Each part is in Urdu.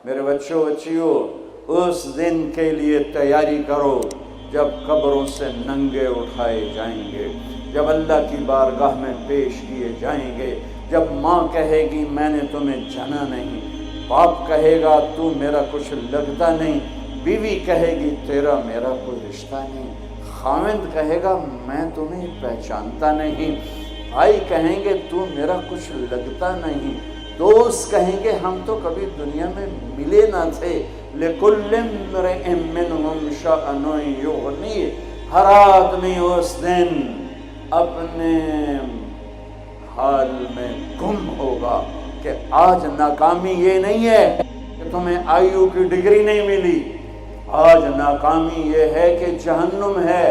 میرے بچوں بچیوں، اس دن کے لیے تیاری کرو جب قبروں سے ننگے اٹھائے جائیں گے، جب اللہ کی بارگاہ میں پیش کیے جائیں گے، جب ماں کہے گی میں نے تمہیں جنا نہیں، باپ کہے گا تو میرا کچھ لگتا نہیں، بیوی کہے گی تیرا میرا کوئی رشتہ نہیں، خاوند کہے گا میں تمہیں پہچانتا نہیں، بھائی کہیں گے تو میرا کچھ لگتا نہیں، دوست کہیں گے ہم تو کبھی دنیا میں ملے نہ تھے، لِكُلِّ امْرِئٍ مِّنْهُمْ شَأْنٌ يُغْنِيهِ، ہر آدمی اس دن اپنے حال میں گم ہوگا کہ آج ناکامی یہ نہیں ہے کہ تمہیں IU کی ڈگری نہیں ملی، آج ناکامی یہ ہے کہ جہنم ہے،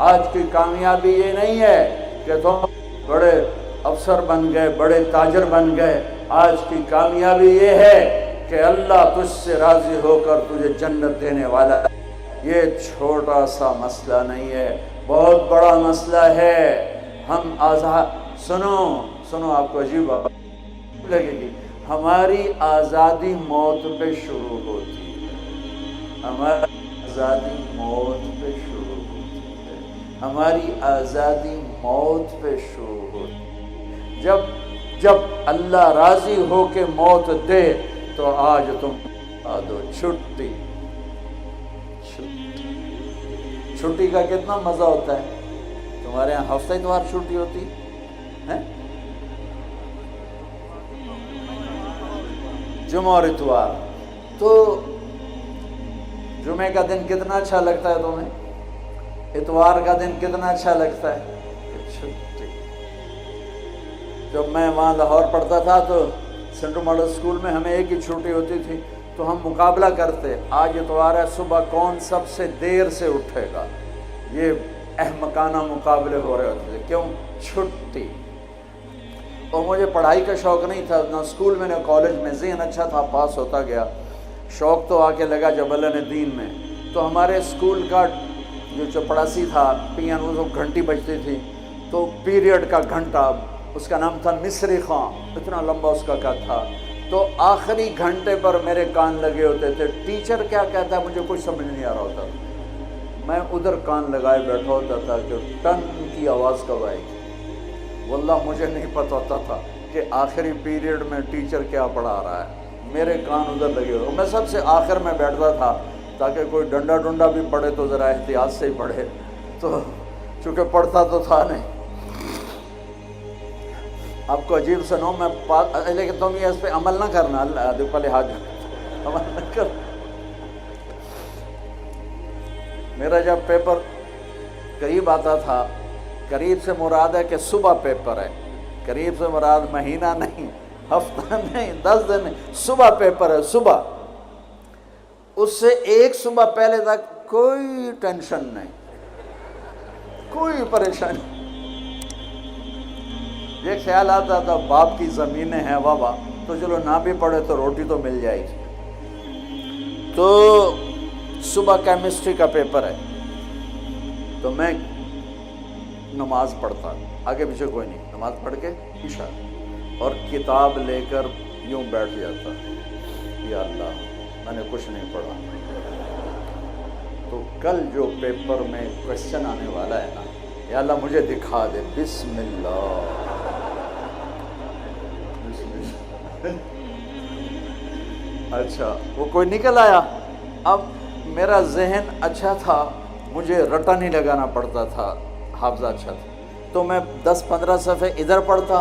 آج کی کامیابی یہ نہیں ہے کہ تم بڑے افسر بن گئے، بڑے تاجر بن گئے، آج کی کامیابی یہ ہے کہ اللہ تجھ سے راضی ہو کر تجھے جنت دینے والا ہے۔ یہ چھوٹا سا مسئلہ نہیں ہے، بہت بڑا مسئلہ ہے۔ ہم آزاد، سنو آپ کو عجیب بات لگے گی، ہماری آزادی موت پہ شروع ہوتی ہے، ہماری آزادی موت پہ شروع ہوتی ہے، ہماری آزادی موت پہ شروع ہوتی ہے۔ جب اللہ راضی ہو کے موت دے تو آج تم آ دو چھٹی کا کتنا مزہ ہوتا ہے۔ تمہارے یہاں ہفتہ اتوار چھٹی ہوتی ہے، جمعہ اور اتوار، تو جمعے کا دن کتنا اچھا لگتا ہے تمہیں، اتوار کا دن کتنا اچھا لگتا ہے، چھٹی۔ جب میں وہاں لاہور پڑھتا تھا تو سینٹرل ماڈل اسکول میں ہمیں ایک ہی چھٹی ہوتی تھی، تو ہم مقابلہ کرتے، آج اتوار ہے، صبح کون سب سے دیر سے اٹھے گا، یہ احمقانہ مقابلے ہو رہے ہوتے تھے، کیوں، چھٹی۔ اور مجھے پڑھائی کا شوق نہیں تھا، نہ اسکول میں نہ کالج میں، ذہن اچھا تھا، پاس ہوتا گیا، شوق تو آ کے لگا جب اللہ نے دین میں۔ تو ہمارے اسکول کا جو چپڑاسی تھا، پیانو گھنٹی بجتی تھی، تو پیریڈ کا گھنٹہ، اس کا نام تھا مصری خان، اتنا لمبا اس کا قد تھا، تو آخری گھنٹے پر میرے کان لگے ہوتے تھے، ٹیچر کیا کہتا ہے مجھے کچھ سمجھ نہیں آ رہا ہوتا، میں ادھر کان لگائے بیٹھا ہوتا تھا کہ ٹن کی آواز کب آئے گی۔ واللہ مجھے نہیں پتہ ہوتا تھا کہ آخری پیریڈ میں ٹیچر کیا پڑھا رہا ہے، میرے کان ادھر لگے ہوئے، میں سب سے آخر میں بیٹھتا تھا تاکہ کوئی ڈنڈا بھی پڑھے تو ذرا احتیاط سے ہی پڑھے، تو چونکہ پڑھتا تو تھا نہیں۔ آپ کو عجیب سنو، میں لیکن تم یہ اس پہ عمل نہ کرنا، اللہ پہلے ہاتھ عمل نہ کر۔ میرا جب پیپر قریب آتا تھا، قریب سے مراد ہے کہ صبح پیپر ہے، قریب سے مراد مہینہ نہیں، ہفتہ نہیں، 10 دن نہیں، صبح پیپر ہے، صبح، اس سے ایک صبح پہلے تک کوئی ٹینشن نہیں، کوئی پریشانی۔ یہ خیال آتا تھا باپ کی زمینیں ہیں بابا، تو چلو نہ بھی پڑھے تو روٹی تو مل جائے گی۔ تو صبح کیمسٹری کا پیپر ہے، تو میں نماز پڑھتا، آگے پیچھے کوئی نہیں، نماز پڑھ کے عشاء، اور کتاب لے کر یوں بیٹھ جاتا، یا اللہ میں نے کچھ نہیں پڑھا، تو کل جو پیپر میں کوشچن آنے والا ہے نا، یا اللہ مجھے دکھا دے، بسم اللہ، اچھا وہ کوئی نکل آیا۔ اب میرا ذہن اچھا تھا، مجھے رٹا نہیں لگانا پڑتا تھا، حافظہ اچھا تھا، تو میں 10-15 صفحے ادھر پڑھتا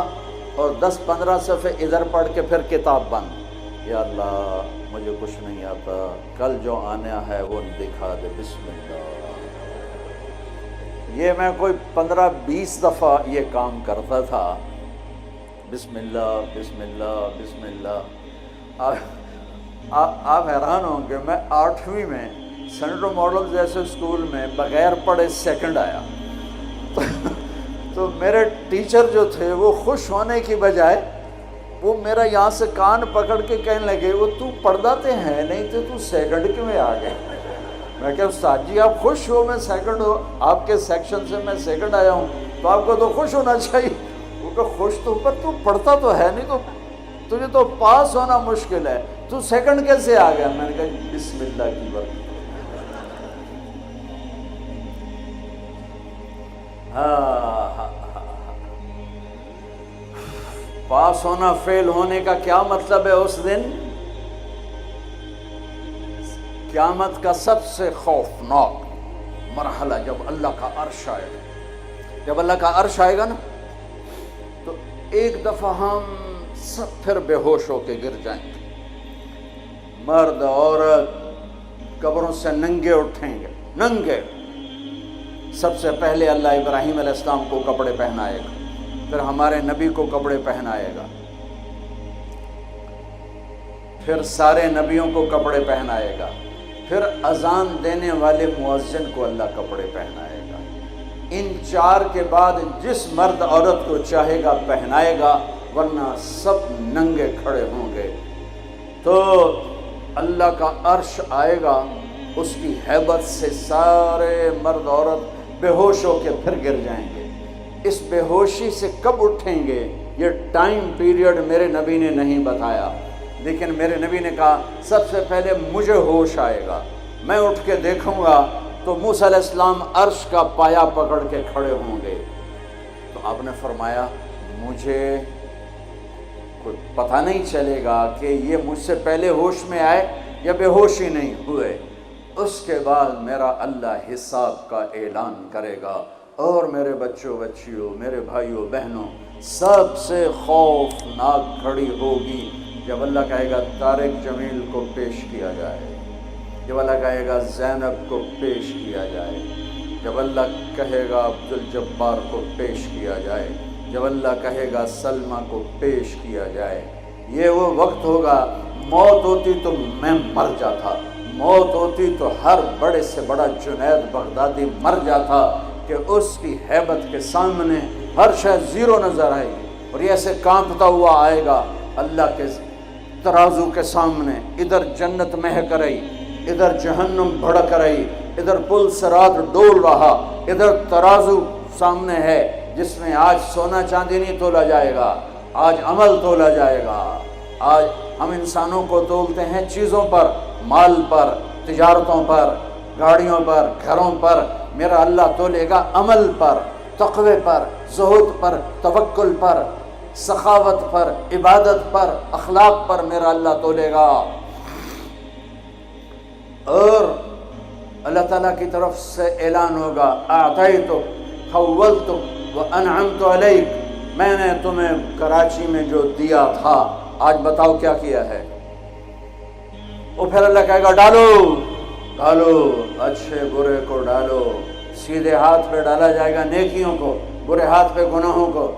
اور 10-15 صفحے ادھر پڑھ کے پھر کتاب بند، یا اللہ مجھے کچھ نہیں آتا، کل جو آنا ہے وہ دکھا دے، بسم اللہ۔ یہ میں کوئی 15-20 دفعہ یہ کام کرتا تھا، بسم اللہ بسم اللہ بسم اللہ۔ آپ حیران ہوں کہ میں 8ویں میں سینٹرل ماڈل جیسے اسکول میں بغیر پڑھے سیکنڈ آیا، تو میرے ٹیچر جو تھے وہ خوش ہونے کی بجائے وہ میرا یہاں سے کان پکڑ کے کہنے لگے، وہ تو پڑھتا تے ہے نہیں تھے، تو سیکنڈ کیوں آ گئے؟ میں کہ استاد جی آپ خوش ہو میں سیکنڈ ہو، آپ کے سیکشن سے میں سیکنڈ آیا ہوں، تو آپ کو تو خوش ہونا چاہیے۔ وہ کہ خوش تو، پر تو پڑھتا تو ہے نہیں، تو تجھے تو پاس ہونا مشکل ہے، تو سیکنڈ کیسے آ گیا؟ میں نے کہا بسم اللہ کی برکت۔ پاس ہونا فیل ہونے کا کیا مطلب ہے؟ اس دن قیامت کا سب سے خوفناک مرحلہ جب اللہ کا عرش آئے گا، جب اللہ کا عرش آئے گا نا، تو ایک دفعہ ہم سب پھر بے ہوش ہو کے گر جائیں گے، مرد عورت قبروں سے ننگے اٹھیں گے، ننگے۔ سب سے پہلے اللہ ابراہیم علیہ السلام کو کپڑے پہنائے گا، پھر ہمارے نبی کو کپڑے پہنائے گا، پھر سارے نبیوں کو کپڑے پہنائے گا، پھر اذان دینے والے مؤذن کو اللہ کپڑے پہنائے گا۔ ان چار کے بعد جس مرد عورت کو چاہے گا پہنائے گا، ورنہ سب ننگے کھڑے ہوں گے۔ تو اللہ کا عرش آئے گا، اس کی ہیبت سے سارے مرد عورت بے ہوش ہو کے پھر گر جائیں گے۔ اس بے ہوشی سے کب اٹھیں گے یہ ٹائم پیریڈ میرے نبی نے نہیں بتایا، لیکن میرے نبی نے کہا سب سے پہلے مجھے ہوش آئے گا، میں اٹھ کے دیکھوں گا تو موسیٰ علیہ السلام عرش کا پایا پکڑ کے کھڑے ہوں گے۔ تو آپ نے فرمایا مجھے کوئی پتہ نہیں چلے گا کہ یہ مجھ سے پہلے ہوش میں آئے یا بے ہوش ہی نہیں ہوئے۔ اس کے بعد میرا اللہ حساب کا اعلان کرے گا، اور میرے بچوں بچیوں، میرے بھائیوں بہنوں، سب سے خوفناک گھڑی ہوگی جب اللہ کہے گا طارق جمیل کو پیش کیا جائے، جب اللہ کہے گا زینب کو پیش کیا جائے، جب اللہ کہے گا عبدالجبار کو پیش کیا جائے، جب اللہ کہے گا سلمہ کو پیش کیا جائے۔ یہ وہ وقت ہوگا، موت ہوتی تو میں مر جاتا، موت ہوتی تو ہر بڑے سے بڑا جنید بغدادی مر جاتا، کہ اس کی ہیبت کے سامنے ہر شے زیرو نظر آئے گی، اور یہ ایسے کانپتا ہوا آئے گا اللہ کے ترازو کے سامنے۔ ادھر جنت مہک رہی، ادھر جہنم بھڑک رہی، ادھر پل صراط ڈول رہا، ادھر ترازو سامنے ہے جس میں آج سونا چاندی نہیں تولا جائے گا، آج عمل تولا جائے گا۔ آج ہم انسانوں کو تولتے ہیں چیزوں پر، مال پر، تجارتوں پر، گاڑیوں پر، گھروں پر، میرا اللہ تولے گا عمل پر، تقوی پر، زہد پر، توکل پر، سخاوت پر، عبادت پر، اخلاق پر میرا اللہ تولے گا۔ اور اللہ تعالیٰ کی طرف سے اعلان ہوگا اعطیتک خولتک وانعمت علیک، میں نے تمہیں کراچی میں جو دیا تھا آج بتاؤ کیا کیا ہے۔ وہ پھر اللہ کہے گا ڈالو ڈالو، اچھے برے کو ڈالو، سیدھے ہاتھ پہ ڈالا جائے گا نیکیوں کو، برے ہاتھ پہ گناہوں کو۔